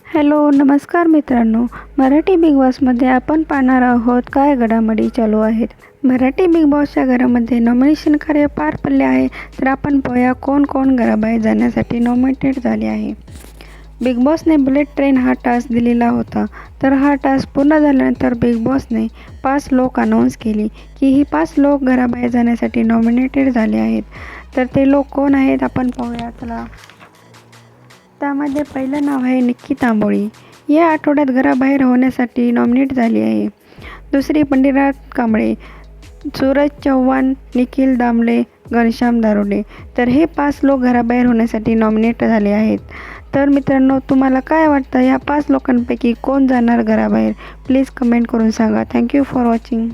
Hello, नमस्कार मित्रांनो. Marathi big बॉसमध्ये आपण पाहणार आहोत काय घडामोडी चालू आहेत. मराठी बिग बॉसच्या घरामध्ये नॉमिनेशन कार्य पार पडले आहे. तर आपण पाहूया कोण कोण घराबाहेर जाण्यासाठी नॉमिनेटेड झाले आहे. बिग बॉसने बुलेट ट्रेन हा टास्क दिलेला होता. तर हा टास्क पूर्ण झाल्यानंतर बिग बॉसने 5 लोक अनाऊन्स केली की ही 5 लोक घराबाहेर जाण्यासाठी नॉमिनेटेड झाले आहेत. तर ते लोक कोण आहेत आपण पाहूया. चला, त्यामध्ये पहिलं नाव आहे निक्की तांबोळी. या आठवड्यात घराबाहेर होण्यासाठी नॉमिनेट झाली आहे. दुसरी पंढरीनाथ कांबळे, सूरज चव्हाण, निखिल दामले, घनश्याम दारुडे. तर हे 5 लोक घराबाहेर होण्यासाठी नॉमिनेट झाले आहेत. तर मित्रांनो, तुम्हाला काय वाटतं या 5 लोकांपैकी कोण जाणार घराबाहेर? प्लीज कमेंट करून सांगा. Thank you for watching.